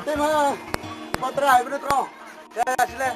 tema potrai betul ya sile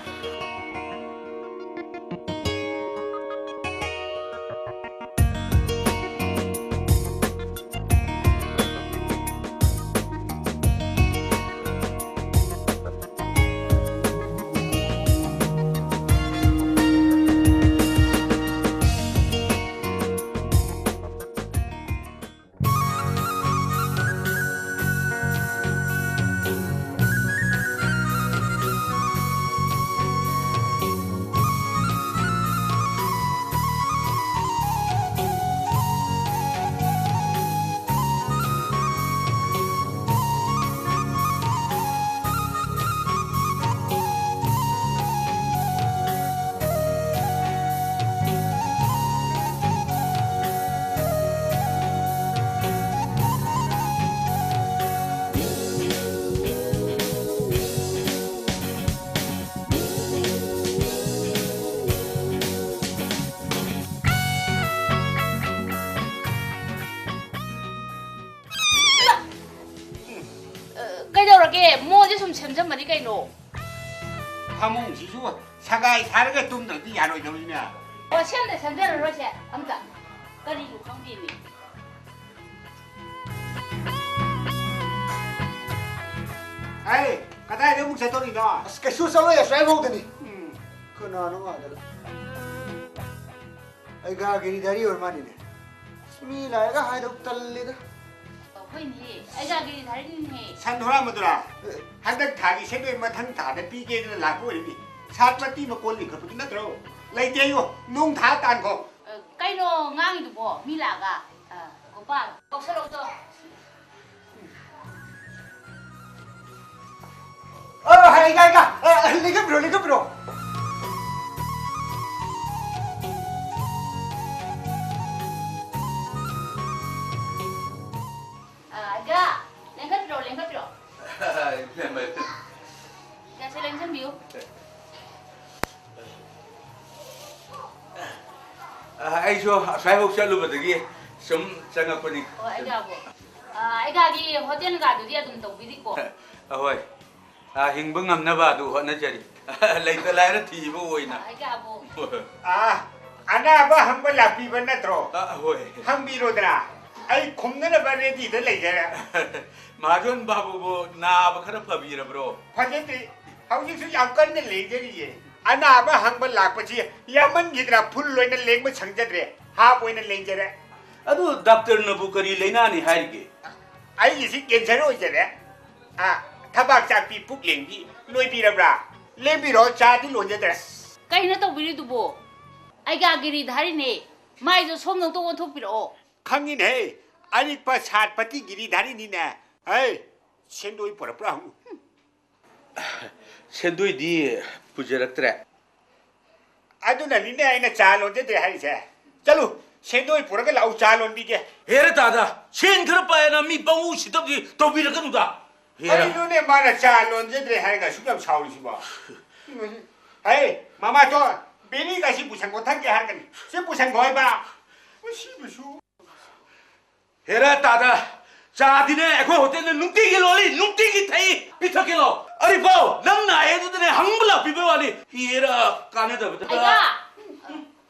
그러게 뭐지 좀 쳔쳔 그이노 파몽지수 사가이 사르게 dum들지 야로 저리냐 현대 선대를 로세 암다 그리고 강비니 아이 가다 내 묵세 돈이다 cái số sáu ya sai vô cái cái nào nó mà được ai ga cái dari or mani ne mi la ga hai dok tal le da 호이니 애가 그리 다리니 산호라무더라 한dak 타기 세도에 마탕 타데 삐게는 라고 이니 사트마띠 먹골리 그쁘긴 나더라 레이테요 농다 딴거 까이노 낭이도 뭐 밀라가 오빠 꼭서로도 hai ga lấy cái bro 아가 랭카트로 야 셀랭 좀 비우 아이쇼 사이복 샬루버 되기 좀 장갑거니 애가 뭐 애가기 호텔 가도 dia 좀 동비리고 ahoy hingba ngamnaba du hotnajari leita laira thiba oina 애가 뭐 아 아나바 한번 라피번 나더라 ahoy 항비로더라 아이 곰느나 바레디 들 레이제라 마존 바부보 나바 khara phabirabro 화제들이 하우지수 약간의 레이제리예 아나바 한번 락버지 야만 기드라 풀로이는 랭뭐 상자들에 하보이는 레이제라 adu doctor nabu kari leinani haige 아이 이시 괜찮아 이제래 아 타박 잡비 푹 랭비 로이비라브라 레비로 자디 론제더라 까이나 동비리도 뭐 애가 그리 다리니 마이도 솜동 또 원톡비로 강인해 아니빠 사트파티 길이 다니니네 아이 sendo이 버럭버럭 sendoi di pujaraktre 아두나 니네 아이나 잘론제더라 하리세 잘루 sendo이 버럭을 라우 잘론비게 here tada chen khara paena mi pamu sitabdi tobirakanuda 아니 here 눈에 말아 잘론제더라 하니까 수감 차오리시 봐 아이 마마 저 베리가 시 부상 못한 게 하는 시 부상 뭐 해봐 시부수 here tada 자디네 에코 호텔에 눅티기 로리 눅티기 타이 비터킬로 아리 파오 남나 에두드네 항불라 비베와리 이에라 까네다부터 애가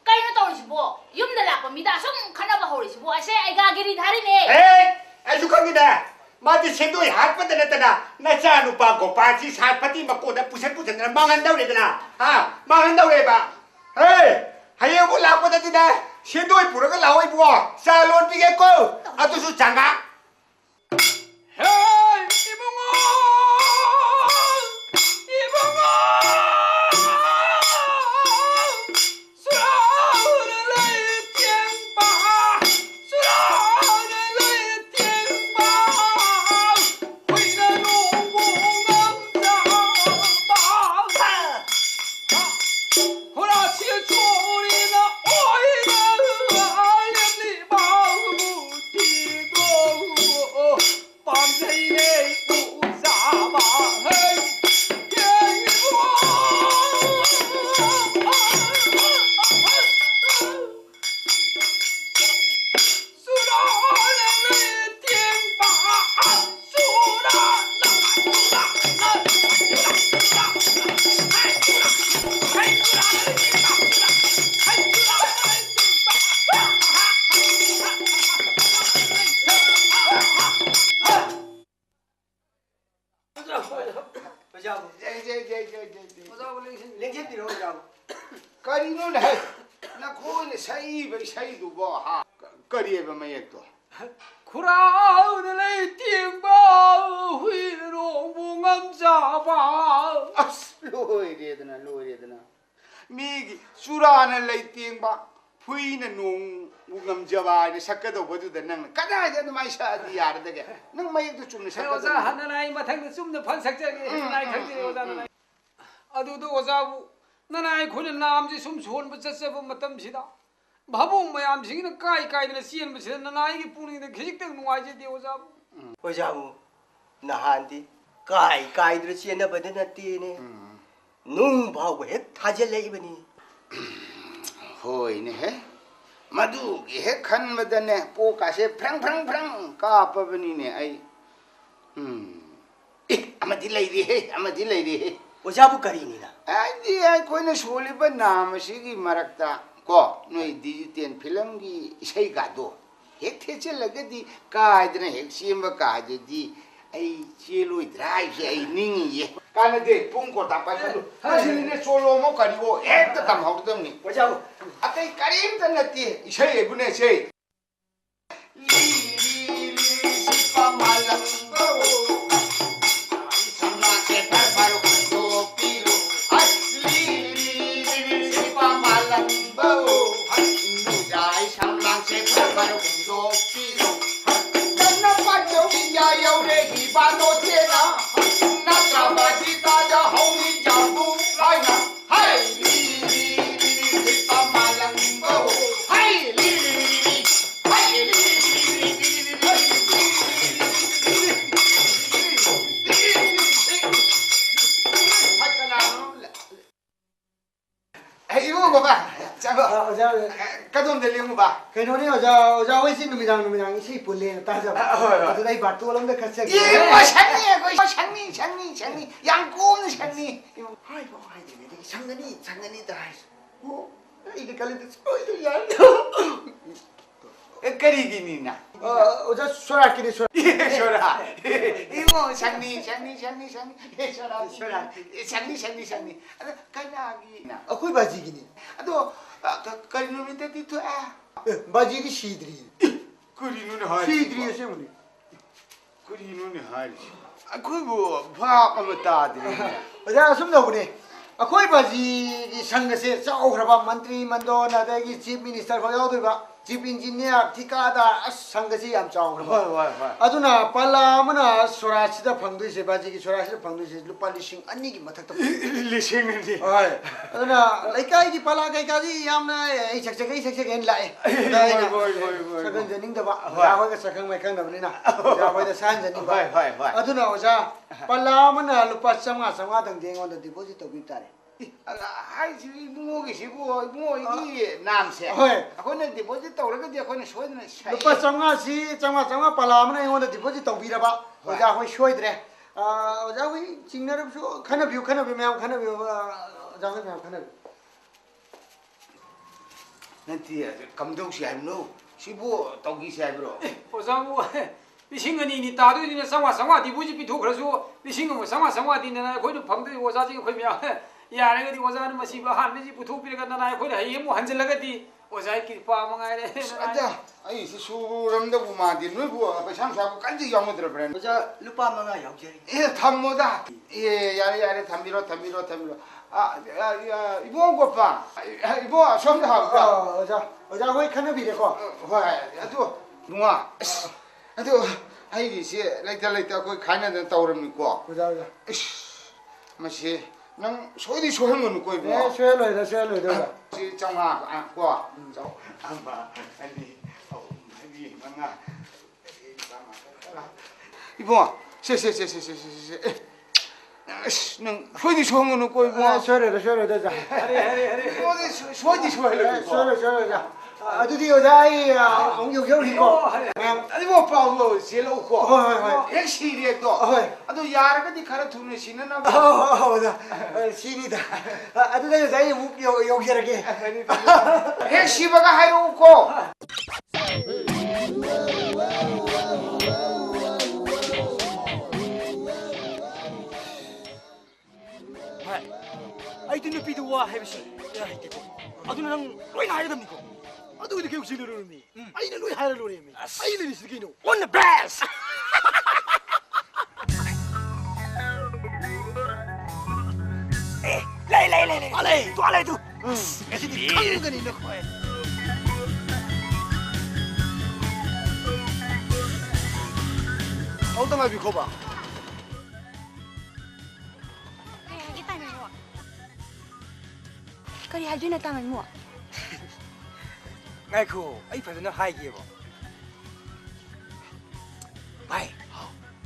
까이나 떠오르시 뭐 염들 겁니다 좀 가나봐 호리시 뭐 아세 애가 그리 다리니 에이 아주 강이다 마디 sendo이 핫바드랬다나 나 자누빠 고파지 사트파티 먹고 나 부산부산나 망한다고 그랬잖아 아 망한다고 해봐 에이 하여고 라고다지나 sendo이 부르가 나오이 부어 살론 비겠고 아두수 장가 헤이 이봉아 수라우를 레이팅바 수라우를 레이팅바 회는 오공남자바 호라치 소리나 오이는 아연니 마음uti도 오자부. 오자부 랭체 비로 오자부. 까리는 해. 나 거기는 사이두고 하. 까리에서 마약도. 구라우를 띵바 휘로 몽암 잡아. 로이레드나. 미기 수라는 레이팅바. 부인은 농 무감자바 sakado boduda nang kadayda mai shaadi yardaga nang mayekdo chumne 오자 sakado 하나나이 마탕도 숨는 반삭자기 나이 강제 오자나. 아두도 오자부 나나이 고는 남지 숨 좋은 붙였어 마땀시다. 바보 모양식이는 까이까이는 씨엔 붙이는 나나이기 뿌리는 계직등 농아지디 오자부. 오자부 나한테 까이까이들 씨엔나 버드나 띠네 농바고 핵 타젤레 이버니 hoine he madu he khan madane po ka se prang ka pabani ne ai amadi lai ri 오자부 까리니나 ai koine soli ba nam sigi marakta ko noi digital film gi sei ga do he theche lagadi ka idna he simba ka di ai chelo drive ai ningi ye kana de pungko ta pa lu asini ne solo mo karigo ekta tam hawdam ni 오자부 akai karim ta nati isai bune sei li sipa malam go samna ke par do pilo ai li sipa malam go nu jai samna ke par do pilo na pa jo ya yo re hi ba no che na na ka ba di ta ja hong ni ja bu lai na hai li sipa malam go hai li 이거 봐봐. 잠깐. 오자 까돈 들리는 거 봐. 그노니 오자 외신 놈이랑 이시 볼래 따져. 아주 이 바토람데 같이. 이거 샹니야. 그 샹니. 양꼬는 샹니. 아이고 아이고 장난이다. 이게 갈린데 스포일이야. 끄리기니나. 오자 소라끼리 소라. 쇼라. 이거 샹니. 쇼라. 샹니. 까나기나. 거기 바지기니. 아도 까리노미데 디토 아. 바지기 시드리. 끄리노네 하이. 시드리에 세무니. 끄리노네 하이. 아 그거 봐가면 따드리네. 오자 숨나보네. 거기 바지기 상가세 짜오그라바 만트리 만도 나다기 chief minister 거 야도가 chief engineer 티카다 상가시 얌 짜오그라바. 아두나 팔라마나 소라시다 방도시 바지기 소라시다 방도시 루파 리싱 안니기 마탁다. 리싱인데. 어이. 아두나 라이카이기 팔라 가이카디 얌나 이 착착 엔라이. 뭐. sakang janing daba. Jawa ka sakang mai kang dabni na. Jawa da san janing ba. Hoy. Aduna oja pallamana lupa sama dang jengon da deposit to tare. 하이 이모기 시고 이모 이게 남세. 호이. 아코는 디포짓 떠오르게 아코는 쇼는 샤이. lupa sama pallamana jengon da deposit to bira ba. Oja hoi shoi dre. Oja hoi chingna ru khana view meam khana view jaga meam khana. nanti kamdong si no. 시보 떡이 시합으로. 오자부 리싱은이 다도니 상화 디부지 비토 그래서 리싱은 상화 디나 거기 방도 오자지 거기야. 야래가디 오자는 마시바 한지 부토 비가 나나 거기 해이 뭐 한질라가디 오자이 기파 망아래. 아자 아이 수람도 부마디 누구 배상 사고 간지 영어 들어 버려. 오자 루파 망아 영제리 예 담모다. 예 야래 담미로. 야 이보 거봐. 이보 som도 하고. oja hoi khana bire ko. 와, 아주 누가 아주 아이기시 라이터 거기 가는데 떠오릅니까? oja. 마시 난 소리 소형 거 놓고 이거. 예, 쉐로이다. 지 정아 안고. 저 안봐. 아니. 아니 망아. 이봐. 세. 능 소리 소형 거 놓고 이거. 쉐로이다. 자. 소리 소리 쉐로이다. 아두디 오자이 옹욕이고. 아니 뭐 빠고 제로고. 호이. 핵시리도. 호이. 아도 야르가디 가라 두는 시는 나. 오자. 신이다. 아두디 오자이 욕이라게. 핵시바가 하이로고. 아이들 눈빛도 와 해보시. 야 이게 아두는 로이 하이답니까? 아두도 계속 지르르미. 아이는 로이 하이르로미. 아이는 이스기노. On the best. 에, 알레, 또 알레 또. 애들이 강근이 있는 거야. 엉덩아 비 거봐. cái tay mày mua cái đi hai đứa này tay mày mua ngay khu ấy phải nó hai kia bộ mày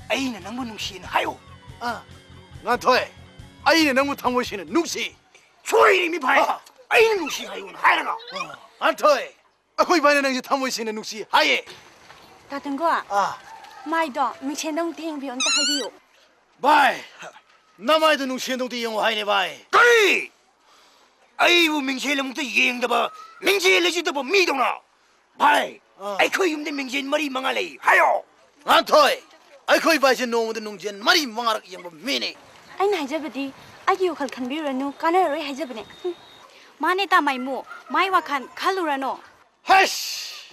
ấy là nó muốn nung xin hay không 난 더해. 아이는 너무 탐보시는 눅시. 초이 이미 봐요 ấy là nung xin hay không hay là 안 더해. 아고 이번에는 이제 탐보시는 눅시. 하예. tao từng có à mai đó mình xem đông tiền vì ông ta hay biểu 바이. 남아이도 눅시 동도 영어 하이네 바이. cái ấy vụ mình chơi là một cái gì đó bà mình chơi là gì đó bà mi đâu nào mày ấy khơi dùng để mình chơi mà đi mang lại hay không 안 더해. 아이고 이번에 노무도 농전 말이 망하락 영어 미네. anh này giờ đi anh yêu khăn khăn biểu rồi nu cái này rồi hay giờ bên này mà này ta mày mua mai qua khăn khăn rồi nó 하이씨.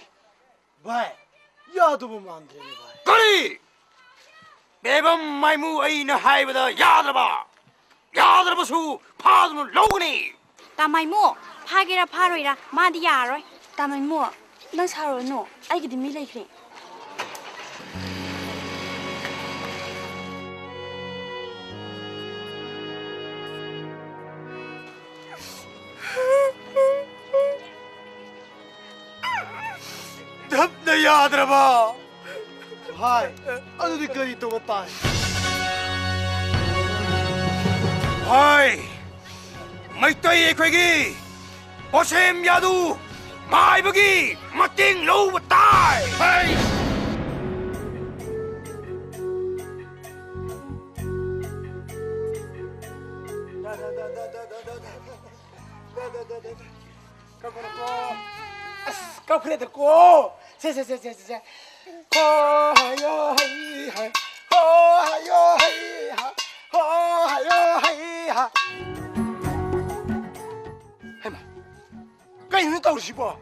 바이. 야도 보면 안 되네 바이. cái 매번 mày mua ấy nó hay bây giờ ya đó bà su pha nó lâu này ta mày mua pha cái ra pha rồi ra mà đi à rồi ta mày mua nó sao rồi nó anh cái đi mi lấy cái 덥다 야 들어봐 바이. 아두도 거리 또 봤다. Thôi mày tùy khơi ghi có xem nhà đu mai bơ ghi mà tiếng lâu mà tai hey. Cao khuyết được cô xe 하요 하이 하요 하이 하요 하이 해마 cái nó tàu gì bỏ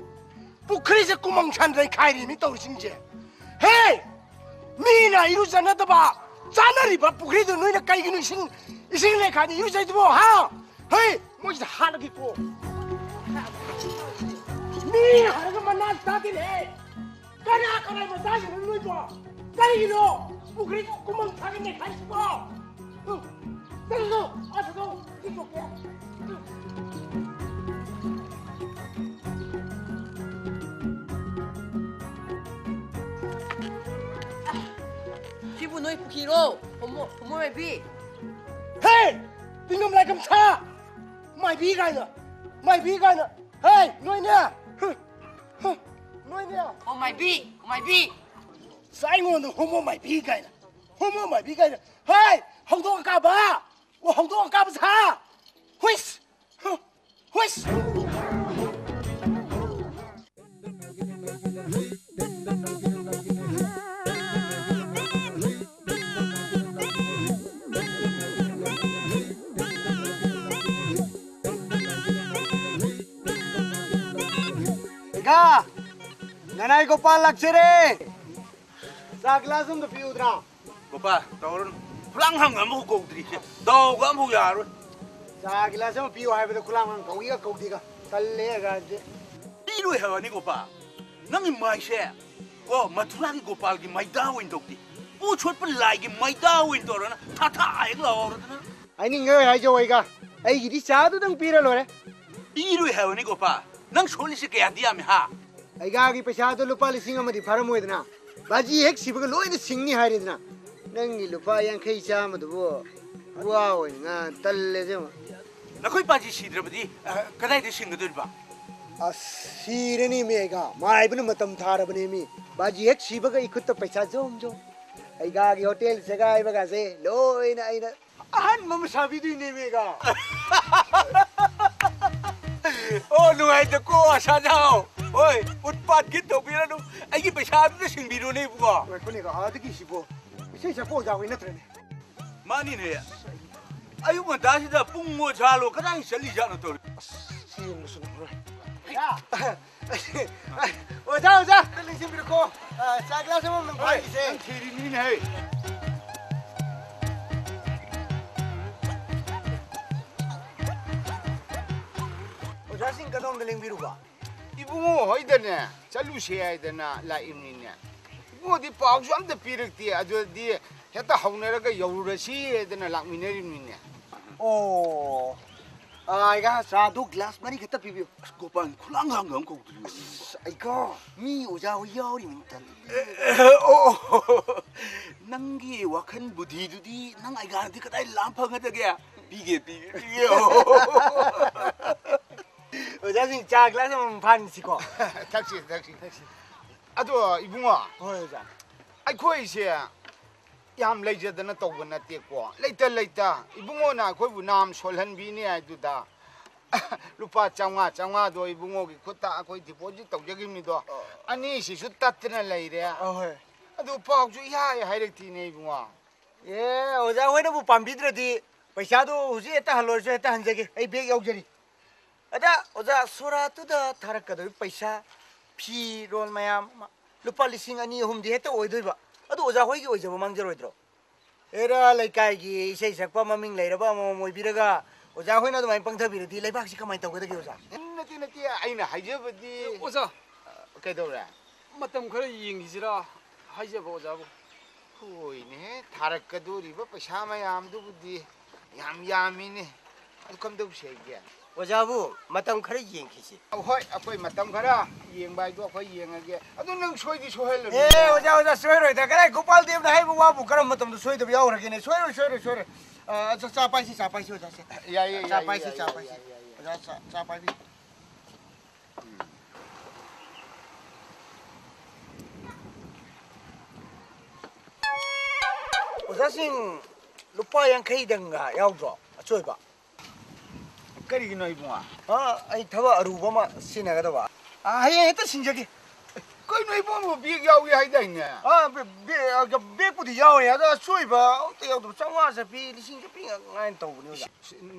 bố khơi sẽ cũng mang chăn đây khai đi mình tàu gì chứ hey mi na iru sana đó ba sana đi ba bố khơi đó nói là cái nó sinh này khai đi iru sana đó ha hey mỗi giờ hát nó cái cô mi 하는 것만 나 스타트 해 까나 뭐 다시 누르 줘 까이기로 뭐 그래 구멍 타겠네 다시 봐 내려서 어서도 이쪽에 Kibu nói Pukiro, homo mày bi. hey tiếng ngâm lại cầm xa mày bí cái nữa hey nói nè nói nè Homo mày bi. sai ngon nó homo mày bí cái nữa hey hậu đồ cả ba我好多干不差，whis whis。 가 나나 이거 빨락치래 사글라좀 더 피우드라 오빠 너는 훌랑한 거 먹고 오더니 너가 뭐야 사글라좀 피우 하이버도 쿨랑한 거기가 거기가 달래가 이제 이로 해와니 오빠 너는 마이셰 고 마투라기 고팔기 마이다 윈도기 오 촛불 라이기 마이다 윈도라나 타타 아이글라 오르드나 아니 너 하이죠 이가 아이기 차도 등 피러로래 이로 해와니 오빠 능 솔리시 깨야디야미 하 아이가기 पैसा도 루파 리싱 अमदी फरमोइदना बाजी एक सिबग लोइन सिंगनी हारिदना नंगी 루파 यांखै चामदबो वाओइना तल्ले जे नखोइ पाजी सिद्रबदी कदाइदे सिंगदुरबा सिरनी मेगा माइबन मतम थारबने मी बाजी एक सिबग इखुत पैसा जोम जो आइगागी होटल जगाय बगासे लोइन आइना अहन मम साबिदुने मेगा ओ नुआइ त को आशा जाओ ओइ उत्पाद गित तोबिरनु आइगी पैसा दु सिंबिरुने बुगो कोनिगा आदगी सिबो इसे सपो जावे नत्रने मानिने 아유 다시다 뿡모 잘로 그냥 살리잖아 또. 시행무슨 그래. 야, 오자 오자. 끌린 심 비고 짝라 좀 먹는 거 이제. 테리니네. 오자 신 가동 끌린 비루가. 이붕어 어디다네? 잘루셔야 되나 라임니네. 이붕어디 파우수 암도 비르티 아저디 했다 하우네라가 여우러시 해드나 락미네림니네. 오. 이가 사두 글라스 많이 갖다 비벼. 고pan 쿨랑한강 거들. 이거 미 오자 호여리 민탄. 낭기 와칸 부디두디 낭 아이가한테 그다이 람팡하다게 비게. 오자 신 짝라 좀 반시고. 택시. 아도 이붕어. 오자. ꯑꯩꯈꯣꯏꯁꯦ ꯌꯥꯝ ꯂꯩꯖꯗꯅ ꯇꯧꯕ ꯅꯠꯇꯦꯀꯣ ꯂꯩꯇ 이붕어나 ꯑꯩꯈꯣꯏꯕꯨ ꯅꯥꯝ ꯁꯣꯜꯍꯟꯕꯤꯅꯤ ꯍꯥꯏꯗꯨꯗ ꯂꯨꯄꯥ 500ꯗꯣ 이붕어ꯒꯤ ꯈꯨꯠꯇ ꯑꯩꯈꯣ이 ꯗꯤꯄꯣꯖꯤꯠ ꯇꯧꯖꯈꯤꯕꯅꯤꯗꯣ ꯑꯅꯤꯁꯤꯁꯨ ꯇꯠꯇꯅ ꯂꯩꯔꯦ ꯑꯗꯨ ꯄꯥꯎꯁꯨ 이하에 하이렉티네 이붕어 예, 오자 호이나부 밤비드라디 पैसा도 हुजी एता हलोरजो एता हंजगे ए बेग याउजरी अदा ओजा सोरा तुदा थारकदो पैसा फी रोल मयाम लुपा लिसिंग अनि हुमदि हेता ओइदोइबा अदो ओजा होइगी ओइजबो मांगजरोइद्रो एरा लैकाइगी इसे सकपा ममिंग लैरबा मोइबिरगा ओजा होइना दुमाइ पंगथबिरदि लैबाक्सि कमाइ तौगदगे ओजा नती ꯑꯩꯅ ꯍꯥꯏꯖꯕꯗꯤ 오자 ꯀꯩꯗꯧꯔꯦ मतम खर येंगिजिरा हाइजबो ओजाबो ꯍꯣꯏꯅꯦ ꯊꯥꯔꯛꯀꯗꯣꯔꯤꯕ ꯄꯩꯁꯥ ꯃꯌꯥꯝꯗꯨꯕꯨꯗꯤ ꯌꯥꯝꯃꯤꯅꯦ ꯑꯗꯨ ꯀꯝꯗꯧꯁꯦ ꯑꯩꯒꯤ 오자부 마땅 खरे येंखिसि ꯍꯣꯏ ꯑꯩꯈꯣꯏ ꯃꯇꯝ ꯈꯔ ꯌꯦꯡꯕ ꯍꯥꯏꯗꯣ ꯑꯩꯈꯣꯏ ꯌꯦꯡꯉꯒꯦ ꯑꯗꯨ ꯅꯪ ꯁꯣꯏꯗꯤ ꯁꯣꯏꯍꯜꯂꯨ ए ओजा सोइरोइदा कराइ गोपाल देवना हाइबो वाबु करम मतम सोइदबो याउरगेने सोइरो चापाइसि ओजा से ꯌꯥꯏꯌꯦ चापाइसि ओजा चापाइसि 오자싱 루파 양케이던가 야우죠 쪼이바 ꯀꯔꯤꯒꯤꯅꯣ 이붕아 아이 타바 아루바마 시나가다바 하예 했다 신저기 ꯀꯩꯅꯣ 이붕아 비액 야우게 하이다이네 백부디 야우야 나 쪼이바 어때 야우도 짱와서 비 리싱저비 nga인 tawbuni 오자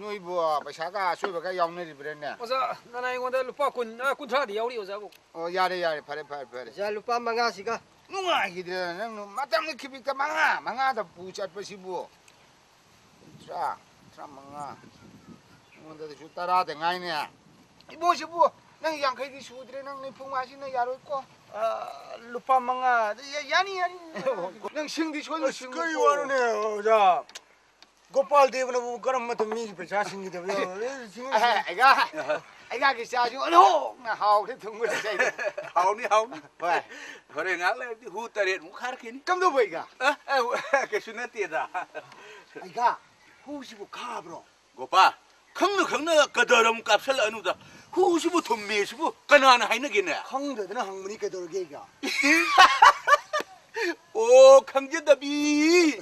너희부 paisa가 쏘이바가 야우네리브레네 오자 나나 이건데 루파 군트라디 야우리 오자고 야래 파레 자 루파 망아시가 누가기들 능 마땅히 키빅다 망아다 부잣버시부 트라 망아 뭔데도 주따라 댕아이네 이보시부 능 양케디 수드레 능 풍마시네 야로있고 루파 망아 야니 능 싱디 쇼는 그이 와르네 오자 गोपाल देव ने वो गरम मत मी पैसा सिंगी देव 아이가 그 자주 어노 나 하오게 둥글 자 하오니 왜 그래 나래 후따리 무카르키니 깜도 보이가 그수나티다 아이가 후시부 가브로 고파 강너 거더럼 값을 어누다 후시부 돈메시부 까나나 하이너기네 황더드나 항문이 깨돌게가 오 강제다비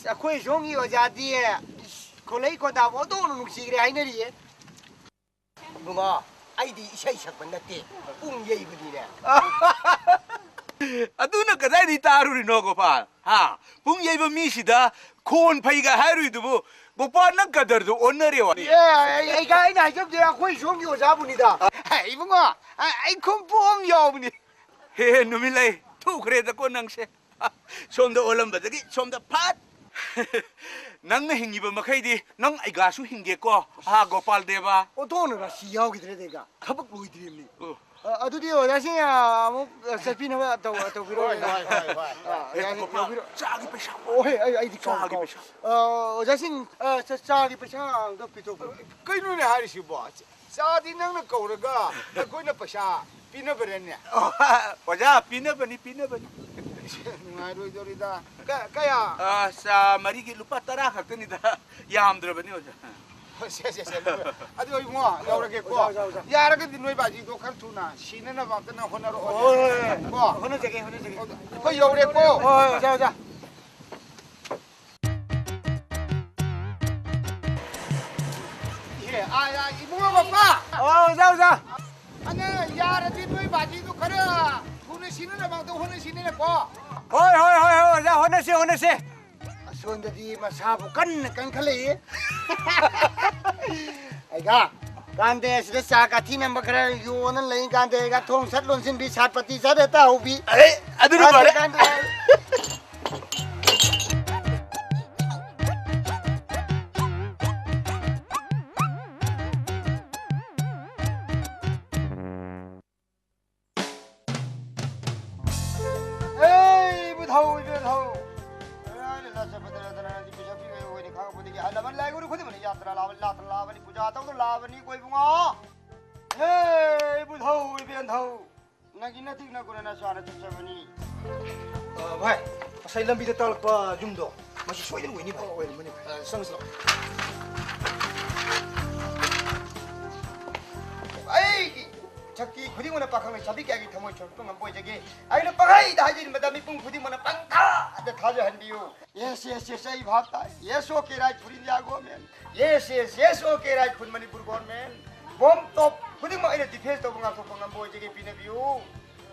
아코이 종이 오자디에 콜레이 코다 모도는 묵시그레 하이너리에 붕어 아이디 이샤이 삭번 났대 뿡 예이거리네 아두나 그다이 따루리 노고파 하 붕예이버 미시다 콘 파이가 하루이두부 고파는 거더도 오늘이와 예 아이가 아이나 좀 돼야 코이 종이 오자분이다 이붕아 아이 컴포엄 여우니 헤 누밀라이 투 그래도 꼬낭세 좀더 올람바더기 좀더 팟 낭나 행이버 마카이디 낭 아이가수 행게고 아 고팔 데바 오토는 시야오기 드레데가 타박 로이 드림니 아두디 오자싱야 뭐 셀피나 또 짜기 빼샤 오해 아이디 짜기 빼샤 오자싱 짜기 빼샤 더 피토 그이누네 하리시보 자디 능는 거우르가 그이나 빠샤 피너버렸네 오자 피너버니 누가로이도리다 까야 아싸 마리기 루파 따라 갔더니다 야함들어버니 오자 세세세 아주 이붕아 여우르게고 야라게 너희 바지도 칼투나 시내나 막나 호나로 뭐 호너제게 그 여우르고 자 예 아야 이붕아 바빠 오자 아니 야라지 너희 바지도 가라 호는 시내나 막도 호는 시내나 뭐 호이 호너세 손들이 마사부 깐 칼리. 아이가 간데 시대 사가 티는 뭐 그래 요는 레인 간데가 통삿 론신 비 사파티 사데다 호비. 에이, 아들은 말해. 에이 부타오 부타오. 아니 나 잡아들어들어 니 부자 비가 요니 가가 보디기 알라만 라이고리 코디만 야트라 라발니 부자 타오도 라바니 고이붕어. 에이 부타오 비안타오. 나기 나틱 나고나 나 사나 잡자버니. भाइ असै लम्बीदा तलपा जुम्दो मसी सोइदिनु होइन भाइ ओइ मनि सँगसँगै 아이 저기 구디모나 빠강에 자비까기 더모 절동안 보이저기 아이는 빠가이다 하지는 마다 미풍 구디모나 빵타 데 타져 한디요 예스 이 봤다 예스 오케라이 부린다고 하면 예스 오케라이 군만이 부르고 하면 봄톱 구디모 이래 디펜스 도봉아 소봉안 보이저기 비네비요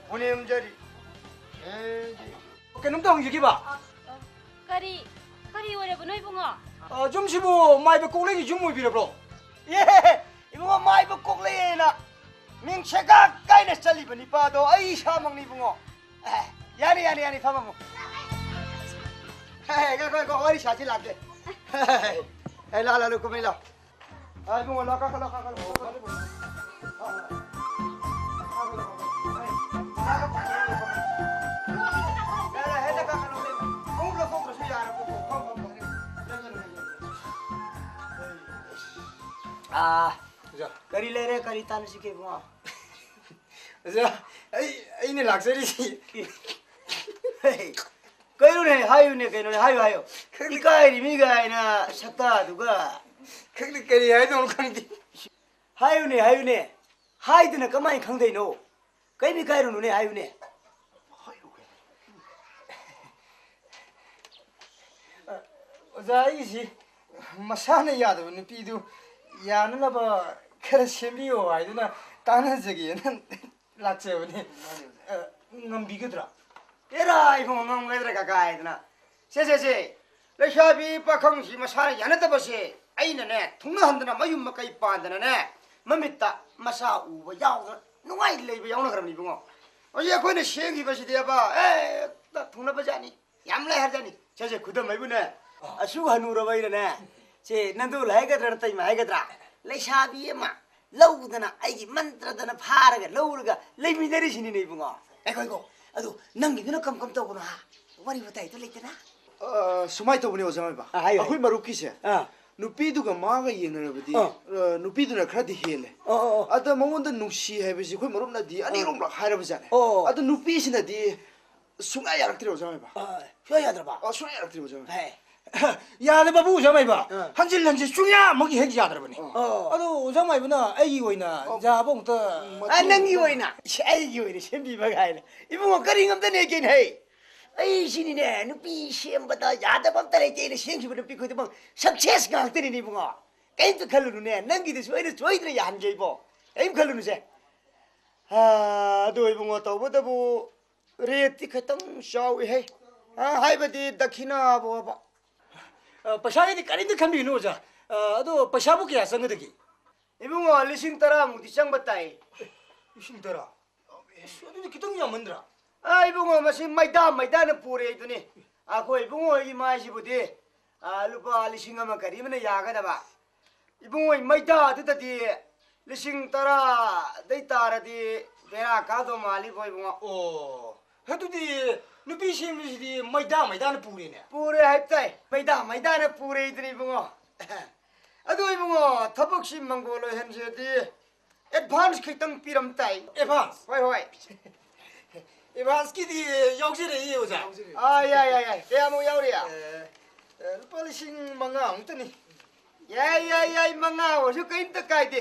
보냄저리 에이 오케이 놈도 여기 봐 Kari wala ba noy bungo? 좀시부 마이베 꼴레기 좀 모이비려브로 예 이봉아 마이브 꼭레나 밍체가 까이네 잘리버니 빠도 아이 사먹니 붕어 야니 파마모 가 어리 샤지 라게 라라루 코메라 아 붕어 라카 아, करी ले रे करी तान सिके बुआ 아이네 락서리지 कइरुने हायुने कइरुने हा유 이까이 미가이나 샀다 누가 그게 그리 해도 칸디 하유네 하이드나 가만히 강대노 그이 가이루네 하유네 어자이지 마사네 야도 누피도 야는나바 그래 셈비요 아이드나 다른 저기는 락세오니 넘비거더라 에라 이거 멍멍이들 가가이드나 세세세 레샤비 빠강시 마사네 야네다 버시 아이네네 통나한드나 마윰마까 이빠한드나네 맘밌다 마사 우바 야오가 누가이 레이브 야오나 그럼 이봉어 어제 거기는 시행이 버시 되어봐 에나 통나버자니 얌라이 하자니 세세 그다음 이분에 아수가 누러봐 이러네 제 난도 라이가드라 따이마 아이가드라 레샤비 마 lâu 아이기 만들어다나 파라가 lâu 레미데리 신이네 이봉어 이거 아도 ನಂಗೆ ಇದನ್ನ ಕಮ್ ತಗೋಣ ವರಿ ಗೊತ್ತಾಯ್ತು ಲೈತನಾ 수마이 또보니 오자마 봐 아ሁ이 마루키세 누피두가 마가 예너버디 누피두나 크라디 헬레 아다 몽원다 누시 해베시 코이 모름나디 아니롱라 하려버자네 아다 누피시나디 숭아 야락들이 오자마 봐 혀야들아 봐 숭아 야락들이 오자마 야네 바부 오자마 봐 한질 숭야 먹이 해지 야들버니 아도 오자마 이브나 아이기 오이나 자봉다 안능이 오이나 아이기 오이나 셈비바가 아이나 이봉어 거링엄다 내긴 해 아이 신이네 누피 시험보다 야다밤 따라 이제 시행시부 누피 그도 뭐 석체스 강들이니 이봉어 게임도 칼루네 능기도 소이를 조이들이 한게 이보 에임 칼루네 너 이봉어 또보다 뭐 레티 खत्म शाव है हाय बदी दक्षिणा बोबा पशायदी करिंद खंबी नोजा अदो पशाबु क्या संगदगी इबुंगो लिसिंग तरा मुदी चंग बताई इसिंग तरा सोदि कितंग यामंद्रा इबुंगो मसी मैदा न पूरे इतने आको इबुंगो इ माइसि बुदी लुपा लिसिंग अमा करी मने यागदबा इबुंगो मैदा दुददी लिसिंग तरा दै तारदी बेरा कादो माली बोय इबुंगो ओ हेतुदी 누피 심리시디 मैदा는 पूरे네 पूरे हाइताई मैदा न पूरे इतने इबुंगो अदो इबुंगो थबक्सी मंगोलो हेनसेदी एडवांस खितंग पिरम ताई एडवांस होय एडवांस की दी 역시래 이 여자 야야야 대야모 야우리야 루팔리싱 망아 엉터니 야야야 망아 어서 그인데 까이디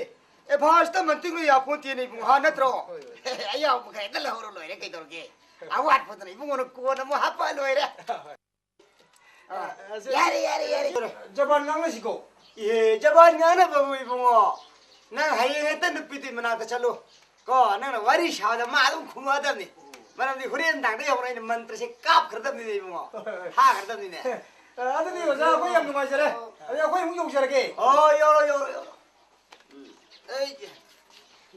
에바스타 만팅로 야폰티네 이봉 하나트로 아야 뭐 그래들 허로 로이래 그이도게 아와트 포드네 이봉은 고나 뭐 하파 로이래 야리 저반 나가시고 예 저반 나나 바보 이봉어 난 하이했다 눕히디 만나다 잘로 거 나는 와리 샤다 마동 구마다니 말하는데 후레는 당대 여보라는 만트세 깝 그러다니 이봉어 하 그러다니네 ꯑꯗꯨꯗꯤ ꯑꯣꯖꯥ ꯑꯩꯈꯣꯏ ꯌꯥꯝ ꯅꯨꯡꯉꯥꯏꯖꯔꯦ ꯑꯗꯨꯗꯤ ꯑꯩꯈꯣꯏ ꯑꯃꯨꯛ ꯌꯧꯖꯔꯒꯦ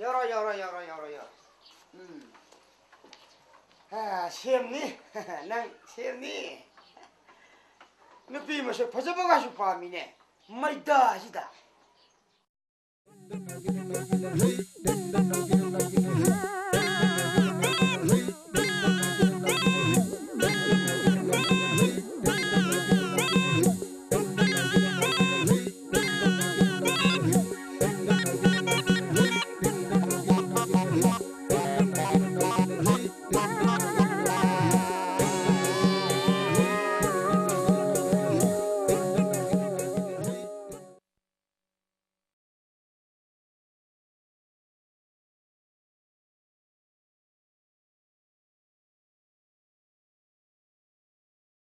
ꯌꯧꯔꯣ ꯑꯩ ꯌꯧꯔꯣ ꯁꯦꯝꯅꯤ ꯅꯪ ꯁꯦꯝꯅꯤ ꯅꯨꯄꯤ ꯃꯁꯛ ꯐꯖꯕꯒꯁꯨ ꯄꯥꯝꯃꯤꯅꯦ ꯃꯩꯗꯥꯁꯤꯗ